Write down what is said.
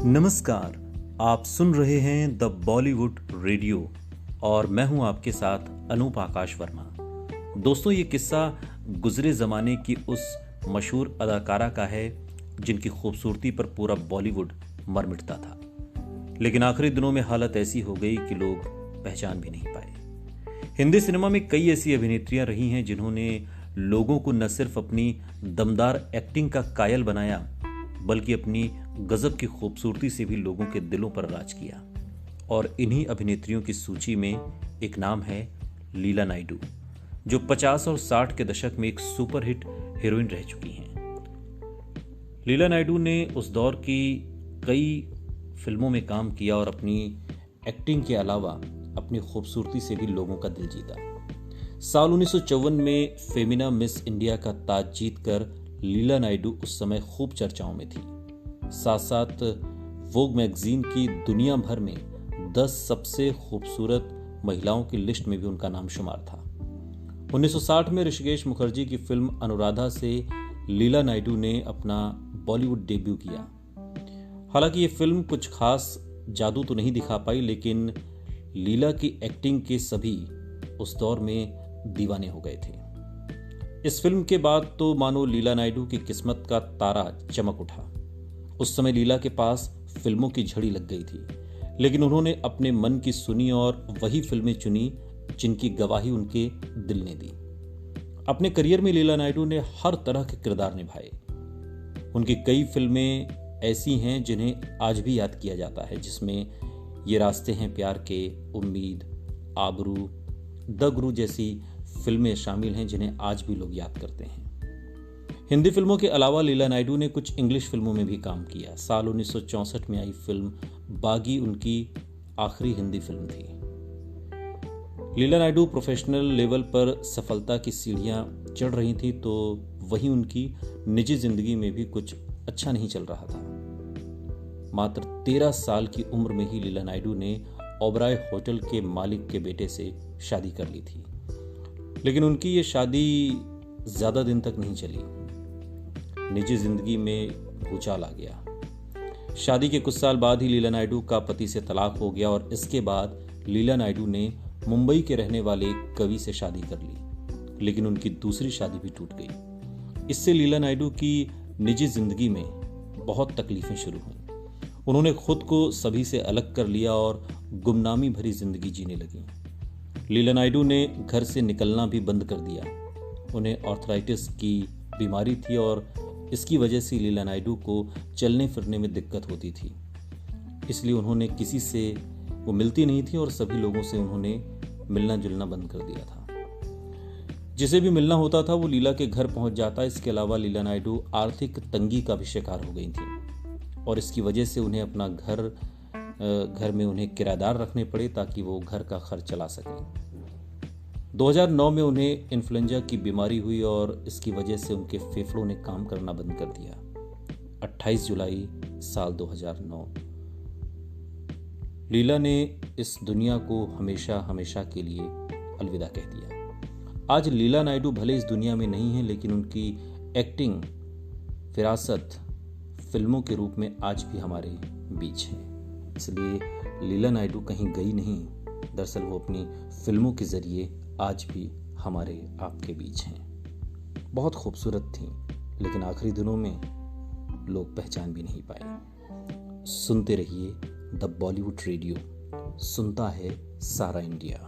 नमस्कार, आप सुन रहे हैं द बॉलीवुड रेडियो और मैं हूं आपके साथ अनूप आकाश वर्मा। दोस्तों, ये किस्सा गुजरे ज़माने की उस मशहूर अदाकारा का है जिनकी खूबसूरती पर पूरा बॉलीवुड मर मिटता था, लेकिन आखिरी दिनों में हालत ऐसी हो गई कि लोग पहचान भी नहीं पाए। हिंदी सिनेमा में कई ऐसी अभिनेत्रियां रही हैं जिन्होंने लोगों को न सिर्फ अपनी दमदार एक्टिंग का कायल बनाया, बल्कि अपनी गजब की खूबसूरती से भी लोगों के दिलों पर राज किया। और इन्हीं अभिनेत्रियों की सूची में एक नाम है लीला नायडू, जो 50 और 60 के दशक में एक सुपरहिट हीरोइन रह चुकी हैं। लीला नायडू ने उस दौर की कई फिल्मों में काम किया और अपनी एक्टिंग के अलावा अपनी खूबसूरती से भी लोगों का दिल जीता। साल 1954 में फेमिना मिस इंडिया का ताज जीतकर लीला नायडू उस समय खूब चर्चाओं में थी। साथ साथ वोग मैगजीन की दुनिया भर में 10 सबसे खूबसूरत महिलाओं की लिस्ट में भी उनका नाम शुमार था। 1960 में ऋषिकेश मुखर्जी की फिल्म अनुराधा से लीला नायडू ने अपना बॉलीवुड डेब्यू किया। हालांकि ये फिल्म कुछ खास जादू तो नहीं दिखा पाई, लेकिन लीला की एक्टिंग के सभी उस दौर में दीवाने हो गए थे। इस फिल्म के बाद तो मानो लीला नायडू की किस्मत का तारा चमक उठा। उस समय लीला के पास फिल्मों की झड़ी लग गई थी, लेकिन उन्होंने अपने मन की सुनी और वही फिल्में चुनी जिनकी गवाही उनके दिल ने दी। अपने करियर में लीला नायडू ने हर तरह के किरदार निभाए। उनकी कई फिल्में ऐसी हैं जिन्हें आज भी याद किया जाता है, जिसमें ये रास्ते हैं प्यार के, उम्मीद, आबरू, द गुरु जैसी फिल्में शामिल हैं जिन्हें आज भी लोग याद करते हैं। हिंदी फिल्मों के अलावा लीला नायडू ने कुछ इंग्लिश फिल्मों में भी काम किया। साल 1964 में आई फिल्म बागी उनकी आखिरी हिंदी फिल्म थी। लीला नायडू प्रोफेशनल लेवल पर सफलता की सीढ़ियां चढ़ रही थी, तो वहीं उनकी निजी जिंदगी में भी कुछ अच्छा नहीं चल रहा था। मात्र 13 साल की उम्र में ही लीला नायडू ने ओबराय होटल के मालिक के बेटे से शादी कर ली थी, लेकिन उनकी ये शादी ज्यादा दिन तक नहीं चली। निजी जिंदगी में भूचाल आ गया। शादी के कुछ साल बाद ही लीला नायडू का पति से तलाक हो गया और इसके बाद लीला नायडू ने मुंबई के रहने वाले एक कवि से शादी कर ली, लेकिन उनकी दूसरी शादी भी टूट गई। इससे लीला नायडू की निजी जिंदगी में बहुत तकलीफें शुरू हुई। उन्होंने खुद को सभी से अलग कर लिया और गुमनामी भरी जिंदगी जीने लगी। लीला नायडू ने घर से निकलना भी बंद कर दिया। उन्हें आर्थराइटिस की बीमारी थी और इसकी वजह से लीला नायडू को चलने फिरने में दिक्कत होती थी। इसलिए उन्होंने किसी से वो मिलती नहीं थी और सभी लोगों से उन्होंने मिलना जुलना बंद कर दिया था। जिसे भी मिलना होता था वो लीला के घर पहुंच जाता। इसके अलावा लीला नायडू आर्थिक तंगी का भी शिकार हो गई थी और इसकी वजह से उन्हें अपना घर में उन्हें किराएदार रखने पड़े ताकि वो घर का खर्च चला सकें। 2009 में उन्हें इन्फ्लुएंजा की बीमारी हुई और इसकी वजह से उनके फेफड़ों ने काम करना बंद कर दिया। 28 जुलाई साल 2009 लीला ने इस दुनिया को हमेशा हमेशा के लिए अलविदा कह दिया। आज लीला नायडू भले इस दुनिया में नहीं है, लेकिन उनकी एक्टिंग फिरासत फिल्मों के रूप में आज भी हमारे बीच है। इसलिए लीला नायडू कहीं गई नहीं, दरअसल वो अपनी फिल्मों के जरिए आज भी हमारे आपके बीच हैं। बहुत खूबसूरत थी, लेकिन आखिरी दिनों में लोग पहचान भी नहीं पाए। सुनते रहिए द बॉलीवुड रेडियो, सुनता है सारा इंडिया।